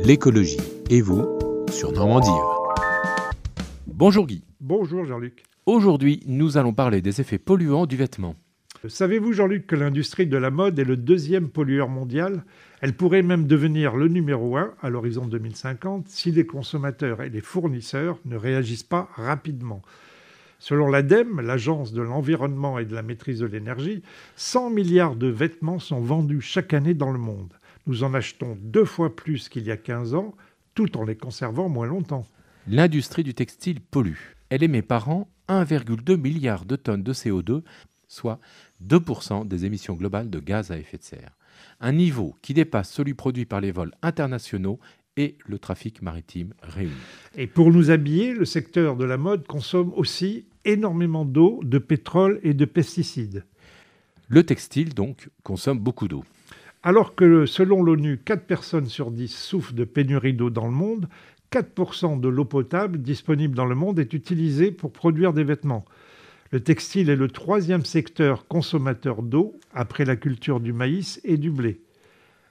L'écologie et vous sur Normandie. Bonjour Guy. Bonjour Jean-Luc. Aujourd'hui, nous allons parler des effets polluants du vêtement. Savez-vous Jean-Luc que l'industrie de la mode est le deuxième pollueur mondial ? Elle pourrait même devenir le numéro 1 à l'horizon 2050 si les consommateurs et les fournisseurs ne réagissent pas rapidement. Selon l'ADEME, l'Agence de l'environnement et de la maîtrise de l'énergie, 100 milliards de vêtements sont vendus chaque année dans le monde. Nous en achetons 2 fois plus qu'il y a 15 ans, tout en les conservant moins longtemps. L'industrie du textile pollue. Elle émet par an 1,2 milliard de tonnes de CO2, soit 2% des émissions globales de gaz à effet de serre. Un niveau qui dépasse celui produit par les vols internationaux et le trafic maritime réunis. Et pour nous habiller, le secteur de la mode consomme aussi énormément d'eau, de pétrole et de pesticides. Le textile, donc, consomme beaucoup d'eau. Alors que, selon l'ONU, 4 personnes sur 10 souffrent de pénurie d'eau dans le monde, 4% de l'eau potable disponible dans le monde est utilisée pour produire des vêtements. Le textile est le 3e secteur consommateur d'eau après la culture du maïs et du blé.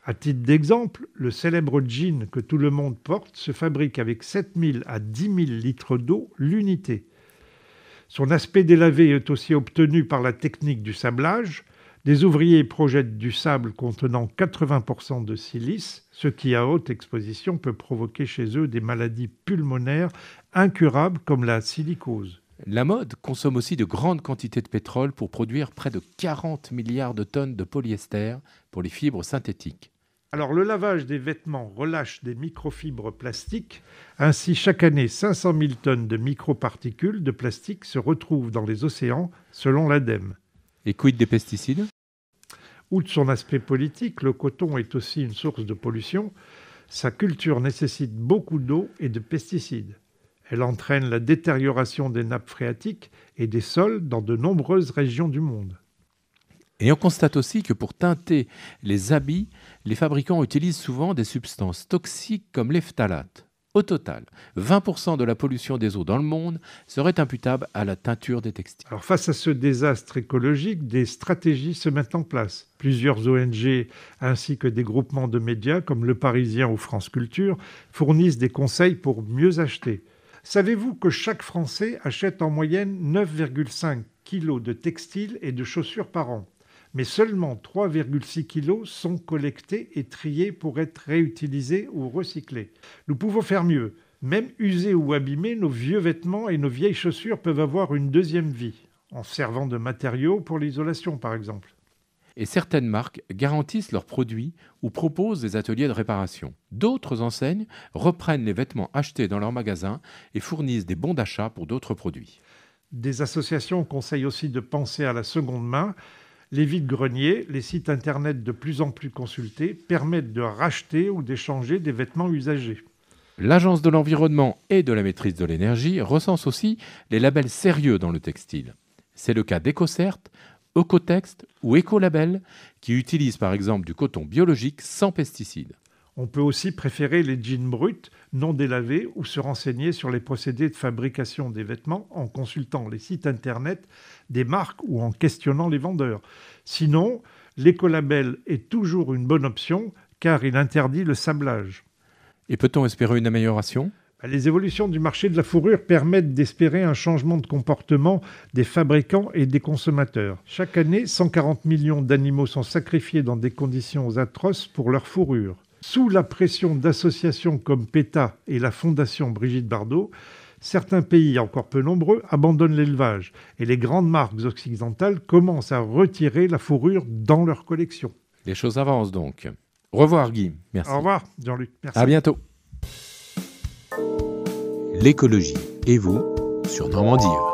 À titre d'exemple, le célèbre jean que tout le monde porte se fabrique avec 7 000 à 10 000 litres d'eau l'unité. Son aspect délavé est aussi obtenu par la technique du sablage. Des ouvriers projettent du sable contenant 80% de silice, ce qui à haute exposition peut provoquer chez eux des maladies pulmonaires incurables comme la silicose. La mode consomme aussi de grandes quantités de pétrole pour produire près de 40 milliards de tonnes de polyester pour les fibres synthétiques. Alors le lavage des vêtements relâche des microfibres plastiques. Ainsi, chaque année, 500 000 tonnes de microparticules de plastique se retrouvent dans les océans, selon l'ADEME. Et quid des pesticides ? Outre son aspect politique, le coton est aussi une source de pollution. Sa culture nécessite beaucoup d'eau et de pesticides. Elle entraîne la détérioration des nappes phréatiques et des sols dans de nombreuses régions du monde. Et on constate aussi que pour teinter les habits, les fabricants utilisent souvent des substances toxiques comme les phtalates. Au total, 20% de la pollution des eaux dans le monde serait imputable à la teinture des textiles. Alors face à ce désastre écologique, des stratégies se mettent en place. Plusieurs ONG ainsi que des groupements de médias comme Le Parisien ou France Culture fournissent des conseils pour mieux acheter. Savez-vous que chaque Français achète en moyenne 9,5 kg de textiles et de chaussures par an ? Mais seulement 3,6 kg sont collectés et triés pour être réutilisés ou recyclés. Nous pouvons faire mieux. Même usés ou abîmés, nos vieux vêtements et nos vieilles chaussures peuvent avoir une deuxième vie, en servant de matériaux pour l'isolation par exemple. Et certaines marques garantissent leurs produits ou proposent des ateliers de réparation. D'autres enseignes reprennent les vêtements achetés dans leurs magasins et fournissent des bons d'achat pour d'autres produits. Des associations conseillent aussi de penser à la seconde main. Les vides-greniers, les sites internet de plus en plus consultés, permettent de racheter ou d'échanger des vêtements usagés. L'Agence de l'environnement et de la maîtrise de l'énergie recense aussi les labels sérieux dans le textile. C'est le cas d'EcoCert, Ecotext ou Ecolabel qui utilisent par exemple du coton biologique sans pesticides. On peut aussi préférer les jeans bruts, non délavés, ou se renseigner sur les procédés de fabrication des vêtements en consultant les sites internet des marques ou en questionnant les vendeurs. Sinon, l'écolabel est toujours une bonne option car il interdit le sablage. Et peut-on espérer une amélioration ? Les évolutions du marché de la fourrure permettent d'espérer un changement de comportement des fabricants et des consommateurs. Chaque année, 140 millions d'animaux sont sacrifiés dans des conditions atroces pour leur fourrure. Sous la pression d'associations comme PETA et la Fondation Brigitte Bardot, certains pays, encore peu nombreux, abandonnent l'élevage et les grandes marques occidentales commencent à retirer la fourrure dans leur collection. Les choses avancent donc. Au revoir Guy, merci. Au revoir Jean-Luc, merci. À bientôt. L'écologie et vous sur Normandie.